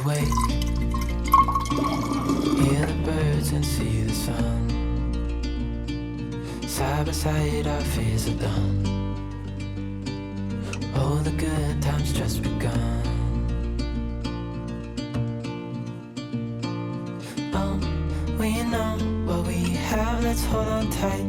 awake, hear the birds and see the sun. Side by side our fears are done. All the good times just begun. Oh, we know what we have, let's hold on tight.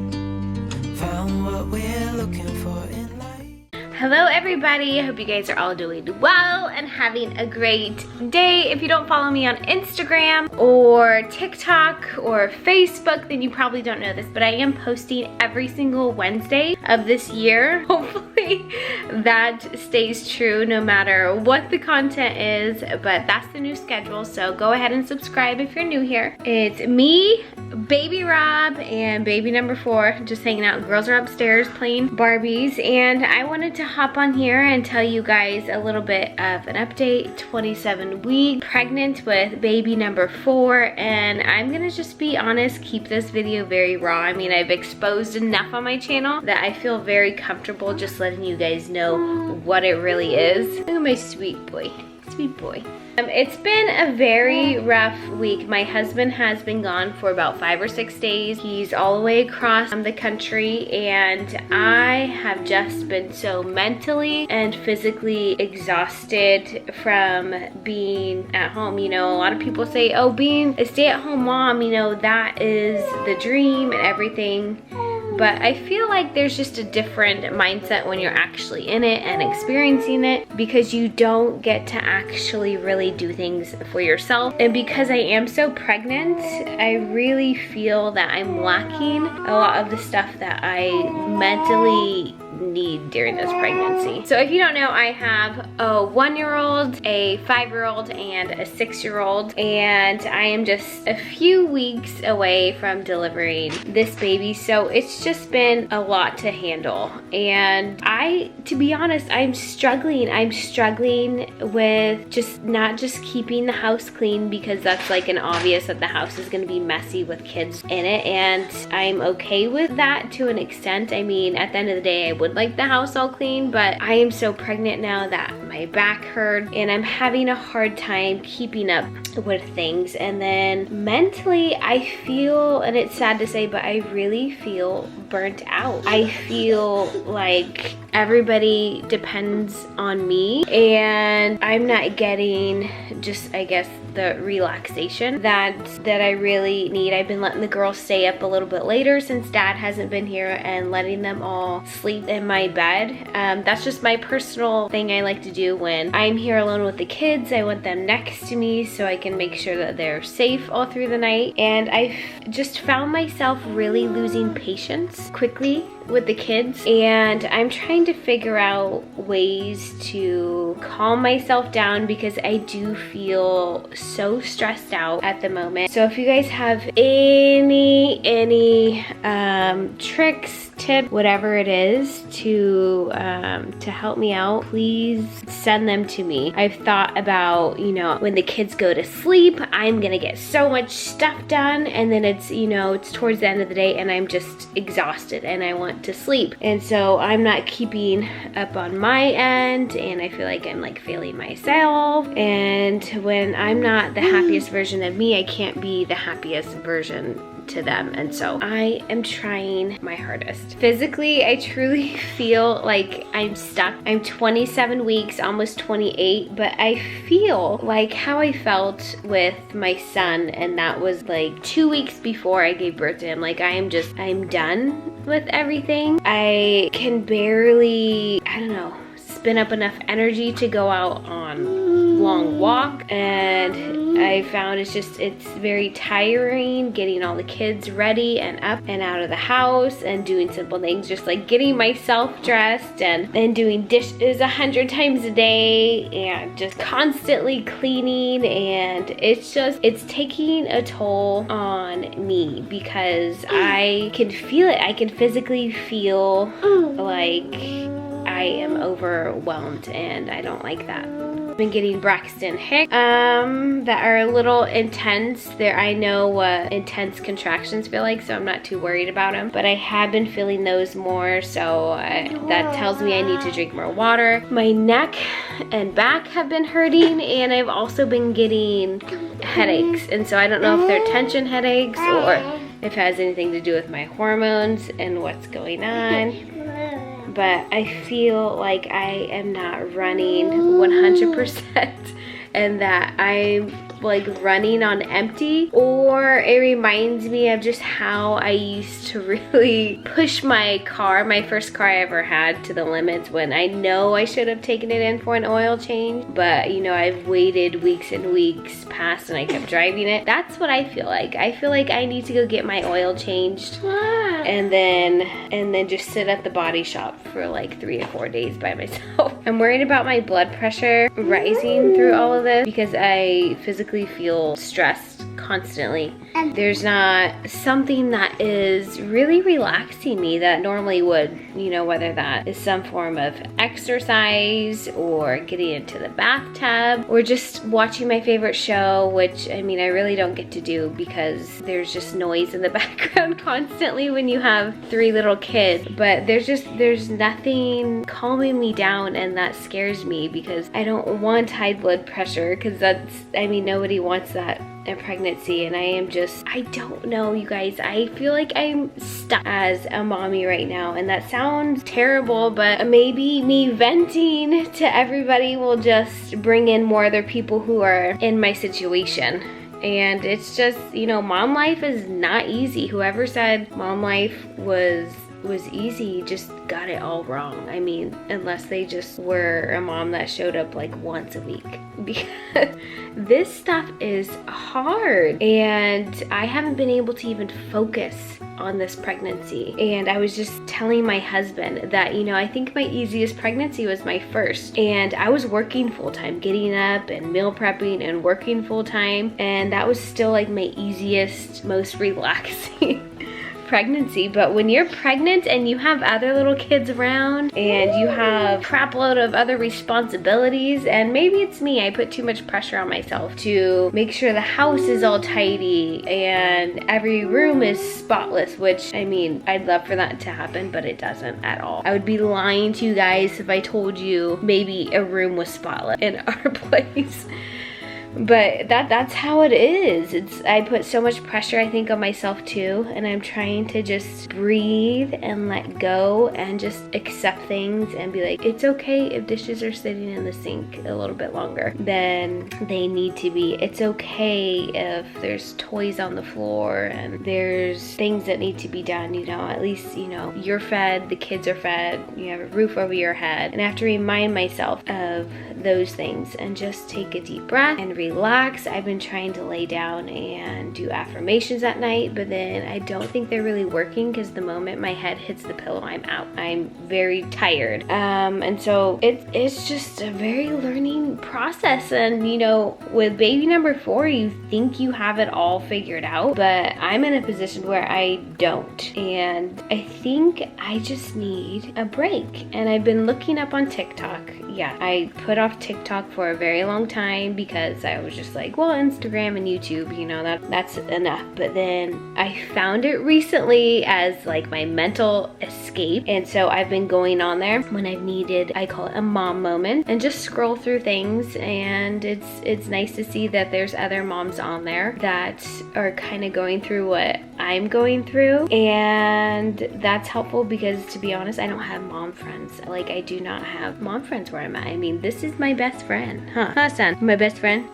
Found what we're looking for in life. Hello everybody, I hope you guys are all doing well and having a great day. If you don't follow me on Instagram or TikTok or Facebook, then you probably don't know this, but I am posting every single Wednesday of this year. Hopefully that stays true no matter what the content is, but that's the new schedule, so go ahead and subscribe if you're new here. It's me, baby Rob, and baby number 4 just hanging out. Girls are upstairs playing Barbies, and I wanted to hop on here and tell you guys a little bit of an update. 27 weeks, pregnant with baby number 4, and I'm gonna just be honest, keep this video very raw. I mean, I've exposed enough on my channel that I feel very comfortable just letting you guys know what it really is. Look at my sweet boy, sweet boy. It's been a very rough week. My husband has been gone for about 5 or 6 days. He's all the way across the country, and I have just been so mentally and physically exhausted from being at home. You know, a lot of people say, oh, being a stay-at-home mom, you know, that is the dream and everything. But I feel like there's just a different mindset when you're actually in it and experiencing it, because you don't get to actually really do things for yourself. And because I am so pregnant, I really feel that I'm lacking a lot of the stuff that I mentally need during this pregnancy. So if you don't know, I have a 1-year-old, a 5-year-old, and a 6-year-old, and I am just a few weeks away from delivering this baby, so it's just been a lot to handle. And to be honest, I'm struggling with not just keeping the house clean, because that's like an obvious that the house is going to be messy with kids in it, and I'm okay with that to an extent. I mean, at the end of the day, I would like the house all clean, but I am so pregnant now that my back hurts and I'm having a hard time keeping up with things. And then mentally, I feel, and it's sad to say, but I really feel burnt out. I feel like everybody depends on me, and I'm not getting just, I guess, the relaxation that I really need. I've been letting the girls stay up a little bit later since Dad hasn't been here, and letting them all sleep in my bed. That's just my personal thing I like to do when I'm here alone with the kids. I want them next to me so I can make sure that they're safe all through the night. And I've just found myself really losing patience quickly with the kids, and I'm trying to figure out ways to calm myself down, because I do feel so stressed out at the moment. So if you guys have any tricks, tip, whatever it is to help me out, please send them to me. I've thought about, you know, when the kids go to sleep, I'm gonna get so much stuff done, and then it's, you know, it's towards the end of the day and I'm just exhausted and I want to sleep, and so I'm not keeping up on my end, and I feel like I'm like failing myself. And when I'm not the happiest version of me, I can't be the happiest version to them, and so I am trying my hardest. Physically, I truly feel like I'm stuck. I'm 27 weeks, almost 28, but I feel like how I felt with my son, and that was like 2 weeks before I gave birth to him. Like I'm done with everything. I can barely, I don't know, spin up enough energy to go out on long walk, and I found it's very tiring getting all the kids ready and up and out of the house and doing simple things, just like getting myself dressed and doing dishes 100 times a day and just constantly cleaning. And it's taking a toll on me, because I can feel it. I can physically feel like I am overwhelmed, and I don't like that. been getting Braxton Hicks that are a little intense. I know what intense contractions feel like, so I'm not too worried about them. But I have been feeling those more, so that tells me I need to drink more water. My neck and back have been hurting, and I've also been getting headaches. And so I don't know if they're tension headaches or if it has anything to do with my hormones and what's going on. But I feel like I am not running 100% and that I'm like running on empty, or it reminds me of just how I used to really push my car, my first car I ever had, to the limits when I know I should have taken it in for an oil change, but you know, I've waited weeks and weeks past and I kept driving it. That's what I feel like. I feel like I need to go get my oil changed and then just sit at the body shop for like 3 or 4 days by myself. I'm worried about my blood pressure rising through all of this because I physically feel stressed constantly. There's not something that is really relaxing me that normally would, you know, whether that is some form of exercise or getting into the bathtub or just watching my favorite show, which I mean I really don't get to do because there's just noise in the background constantly when you have 3 little kids. But there's nothing calming me down, and that scares me because I don't want high blood pressure, because that's, I mean, nobody wants that in pregnancy. And I don't know, you guys, I feel like I'm stuck as a mommy right now, and that sounds terrible, but maybe me venting to everybody will just bring in more other people who are in my situation. And it's just, you know, mom life is not easy. Whoever said mom life was easy just got it all wrong. I mean, unless they just were a mom that showed up like once a week, because this stuff is hard and I haven't been able to even focus on this pregnancy. And I was just telling my husband that, you know, I think my easiest pregnancy was my first, and I was working full-time, getting up and meal prepping and working full-time, and that was still like my easiest, most relaxing pregnancy. But when you're pregnant and you have other little kids around and you have a crap load of other responsibilities, and maybe it's me, I put too much pressure on myself to make sure the house is all tidy and every room is spotless, which I mean, I'd love for that to happen, but it doesn't at all. I would be lying to you guys if I told you maybe a room was spotless in our place. But that's how it is. I put so much pressure, I think, on myself too, and I'm trying to just breathe and let go and just accept things and be like, it's okay if dishes are sitting in the sink a little bit longer than they need to be. It's okay if there's toys on the floor and there's things that need to be done, you know. At least, you know, you're fed, the kids are fed, you have a roof over your head. And I have to remind myself of those things and just take a deep breath and relax. I've been trying to lay down and do affirmations at night, but then I don't think they're really working because the moment my head hits the pillow, I'm out. I'm very tired. And so it's just a very learning process. And you know, with baby number 4, you think you have it all figured out, but I'm in a position where I don't. And I think I just need a break. And I've been looking up on TikTok. Yeah, I put off TikTok for a very long time because I was just like, well, Instagram and YouTube, you know, that's enough. But then I found it recently as like my mental escape, and so I've been going on there when I've needed, I call it a mom moment, and just scroll through things. And it's nice to see that there's other moms on there that are kind of going through what I'm going through, and that's helpful because, to be honest, I don't have mom friends. Like, I do not have mom friends where I'm at. I mean, this is my best friend, huh, son? My best friend?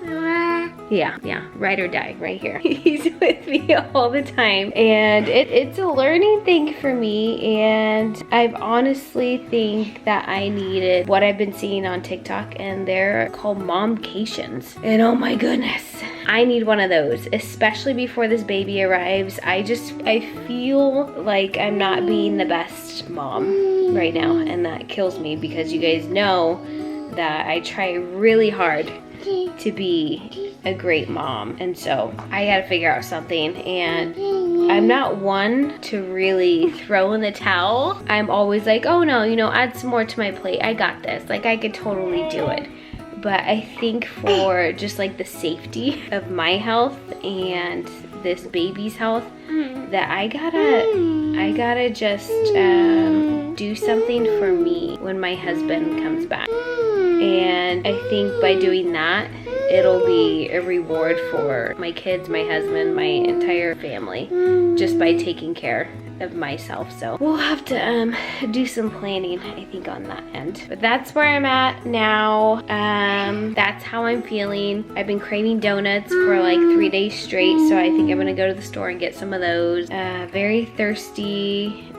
Yeah, ride or die right here. He's with me all the time, and it's a learning thing for me. And I honestly think that I needed what I've been seeing on TikTok, and they're called momcations. And oh my goodness, I need one of those, especially before this baby arrives. I feel like I'm not being the best mom right now, and that kills me because you guys know that I try really hard to be a great mom. And so I gotta figure out something, and I'm not one to really throw in the towel. I'm always like, oh no, you know, add some more to my plate. I got this. Like, I could totally do it. but I think for just like the safety of my health and this baby's health, that I gotta just do something for me when my husband comes back. And I think by doing that, it'll be a reward for my kids, my husband, my entire family, just by taking care of myself. So we'll have to do some planning, I think, on that end. But that's where I'm at now. That's how I'm feeling. I've been craving donuts for like 3 days straight, so I think I'm gonna go to the store and get some of those. Very thirsty.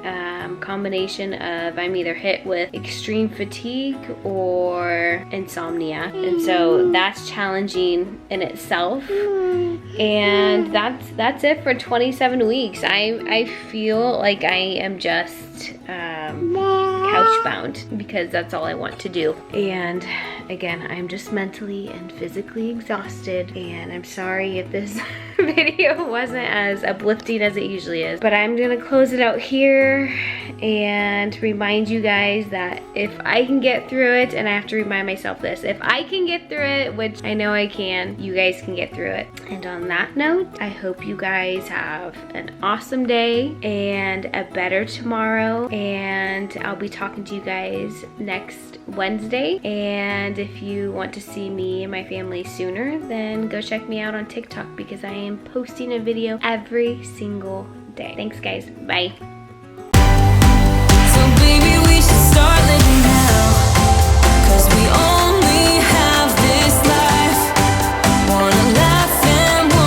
Combination of I'm either hit with extreme fatigue or insomnia, and so that's challenging in itself. And that's it for 27 weeks. I feel like I am just couch bound because that's all I want to do. And again, I'm just mentally and physically exhausted, and I'm sorry if this video wasn't as uplifting as it usually is, but I'm gonna close it out here and remind you guys that if I can get through it, and I have to remind myself this, if I can get through it, which I know I can, you guys can get through it. And on that note, I hope you guys have an awesome day and a better tomorrow, and I'll be talking to you guys next Wednesday. And if you want to see me and my family sooner, then go check me out on TikTok because I am posting a video every single day. Thanks guys, bye.